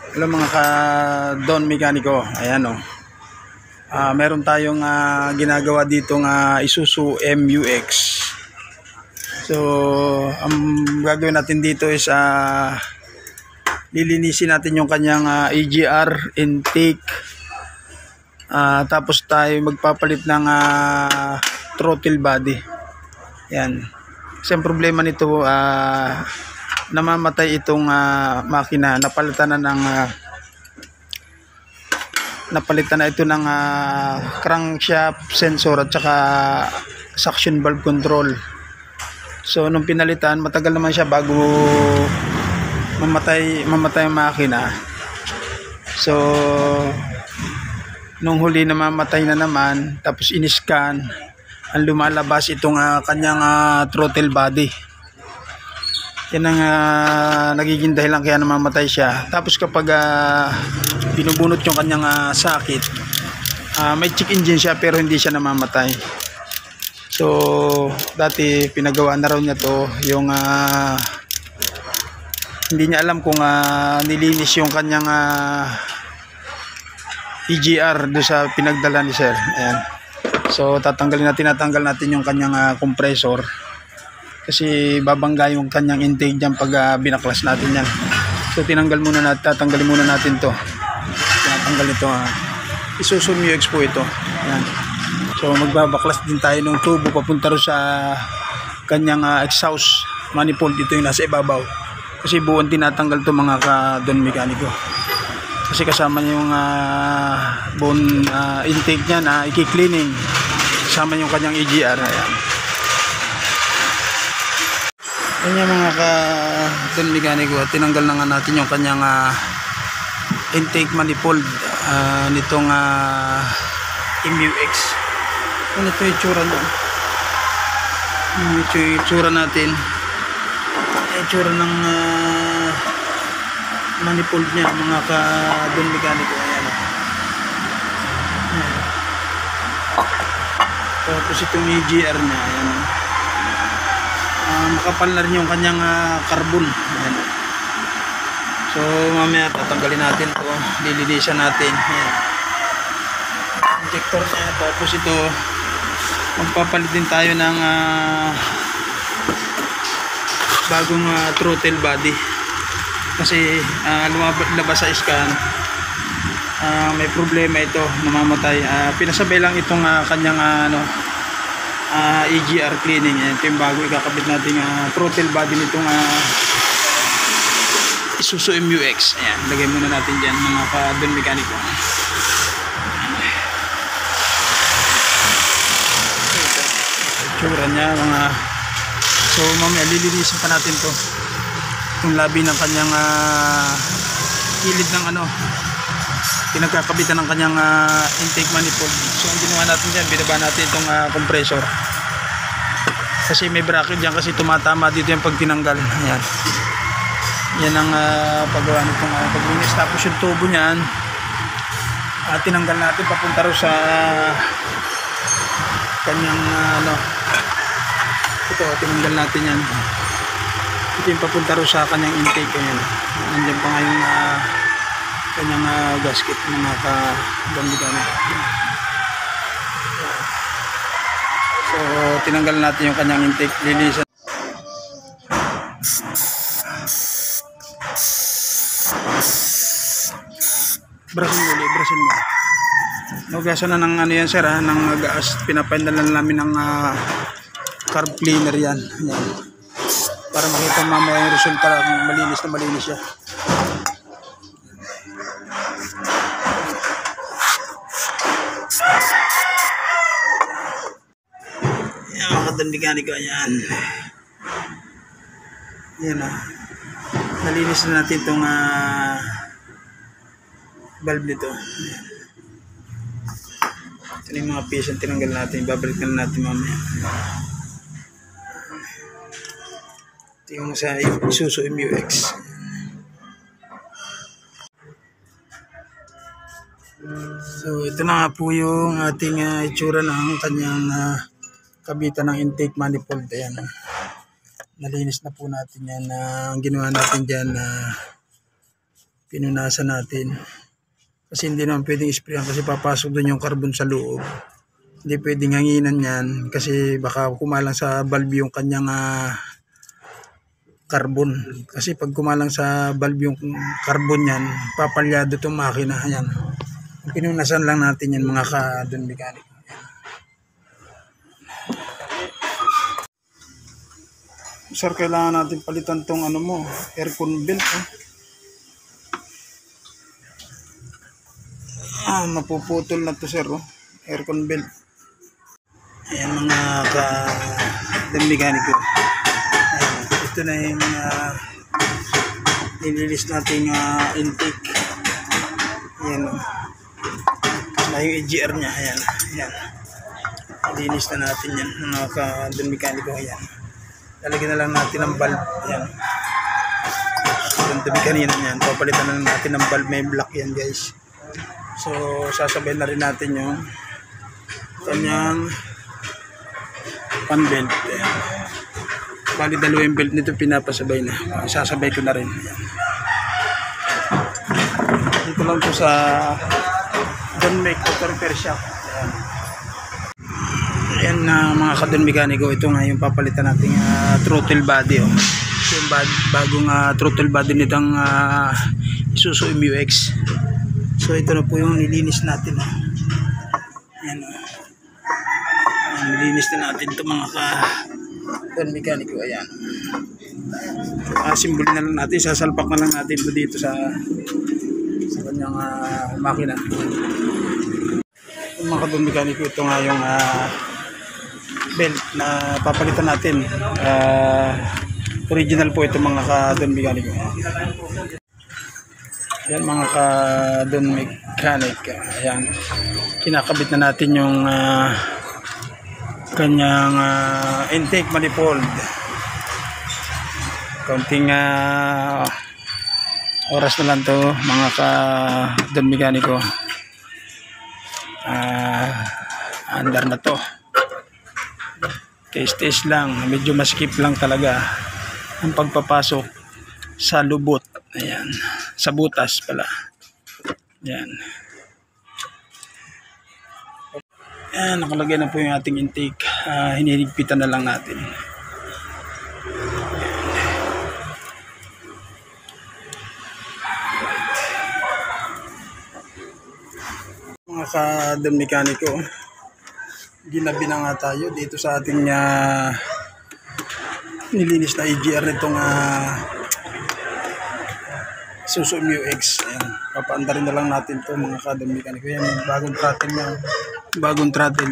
Hello mga ka-Don Mekaniko. Ayan o. Meron tayong ginagawa dito ng Isuzu MUX. So, ang gagawin natin dito is lilinisin natin yung kanyang EGR intake. Tapos tayo magpapalit ng throttle body. Yan. Kasi ang problema nito, namamatay itong makina. Napalitan na ito ng crankshaft sensor at saka suction valve control. So nung pinalitan, matagal naman siya bago mamatay ang makina. So nung huli na mamatay na naman, tapos in-scan, ang lumalabas itong kanyang throttle body. Yan ang nagiging dahilan kaya namamatay siya. Tapos kapag binubunot yung kanyang sakit, may check engine siya pero hindi siya namamatay. So dati pinagawa na raw niya to, yung hindi niya alam kung nilinis yung kanyang EGR do sa pinagdala ni sir. Ayan. So natanggal natin yung kanyang compressor. Kasi babangga yung kanyang intake dyan pag binaklas natin yan. So tatanggalin muna natin to. Tinatanggal ito. Isuzu MUX po ito. Yan. So magbabaklas din tayo ng tubo papunta rin sa kanyang exhaust manifold. Ito yung nasa ibabaw. Kasi buong tinatanggal to mga ka-Don Mekaniko. Kasi kasama niya yung buong intake niya na i-cleaning. Kasama yung kanyang EGR. Ayan. Yan yung mga ka-Don Mekaniko, tinanggal na nga natin yung kanyang intake manifold nitong MUX. Ano ito yung itsura niya? Ito yung itsura natin. Itsura ng manifold niya mga ka-Don Mekaniko. Ayan. Tapos itong EGR niya. Ayan. Makapal na rin yung kanyang carbon. Ayan. So mamaya tatanggalin natin ito, lilinisan natin. Ayan. Injector niya. Tapos ito magpapalit din tayo ng bagong throttle body kasi lumabas sa scan, may problema ito, namamatay. Pinasabay lang itong kanyang EGR cleaning. Ito yung bago ikakabit natin throttle body nitong Isuzu MUX. Ayan, lagay muna natin dyan mga ka-Don Mekaniko. Itsura niya mga. So mamaya lilinisin pa natin to, yung labi ng kanyang kilid ng pinagkakabitan ng kanyang intake manifold. So ang ginawa natin dyan, binaba natin itong compressor kasi may bracket dyan kasi tumatama dito yung pag tinanggal. Ayan. Yan ang paggawa nitong paglinis. Tapos yung tubo nyan tinanggal natin papunta rin sa kanyang ito, tinanggal natin yan. Ito yung papunta rin sa kanyang intake. Ayan. Nandiyan pa nga yung kanyang gasket mga ka-Don Mekaniko. So tinanggal natin yung kanyang intake, linisan. Brasin mo. Nugasan na ng yan sir, ng gas. Pinapandalan namin ng carb cleaner yan. Ayan. Para makita mamaya yung resulta kung malinis na malinis siya. Ayan mga ka-Don Mekaniko. Ayan. Ayan nalinis na natin itong valve nito. Ayan. Ito yung mga piece yung tinanggal natin. Babalikan natin mamaya. Ito yung sa Isuzu MUX. So ito na nga po yung ating itsura ng kanyang kabitan ng intake manifold. Ayan. Nalinis na po natin yan. Ang ginawa natin dyan Pinunasan natin. Kasi hindi naman pwedeng sprayan kasi papasok doon yung carbon sa loob. Hindi pwedeng hanginan yan kasi baka kumalang sa valve yung kanyang carbon. Kasi pag kumalang sa valve yung carbon yan, papalyado itong makina. Ayan. Pinunasan lang natin yan mga ka-Don Mechanic. Sir, kailangan natin palitan tong ano mo, aircon belt. Mapuputol na to sir, aircon belt. Ayan mga ka-Don Mechanic. Ito na yung nililis nating intake. Ayan na yung EGR nya. Ayan. Nilinis na natin yan mga ka-Don Mechanic. Ayan. Lalagyan na lang natin ng bulb. Ayan. Yung tabi kanina yan. Papalitan na lang natin ng bulb. May block yan guys. So sasabay na rin natin yung kanyang pan belt. Ayan. Bali dalawa yung belt nito pinapasabay na. Sasabay ko na rin. Ayan. Dito lang po sa Don Mech Auto Repair Shop. Ayan na mga ka-Don Mechanico, ito nga yung papalitan nating throttle body. Yung bagong throttle body nitong Isuzu MU-X. So ito na po yung nilinis natin. Ayan, nilinis na natin ito mga ka-Don Mechanico. Ayan. Simboli na lang natin, sasalpak na lang natin ito dito sa kanyang makina. Yung mga ka-Don Mechanico, ito nga yung belt na papalitan natin. Original po ito mga ka-Don Mechanic. Ayan mga ka-Don Mechanic. Ayan. Kinakabit na natin yung kanyang intake manifold. Konting oras na lang to mga ka-Don Mechanic. Andar na to. Test lang, medyo maskip lang talaga ang pagpapasok sa lubot. Ayan, sa butas pala. Ayan. Ayan, nakalagay na po yung ating intake. Hinihigpitan na lang natin. Mga ka-Don Mechanico, ginabi na nga tayo dito sa ating nilinis na EGR nitong Isuzu MU-X. Ayan, papaanda rin na lang natin to mga ka-Don Mechanic. Ayan, bagong throttle niya, bagong throttle.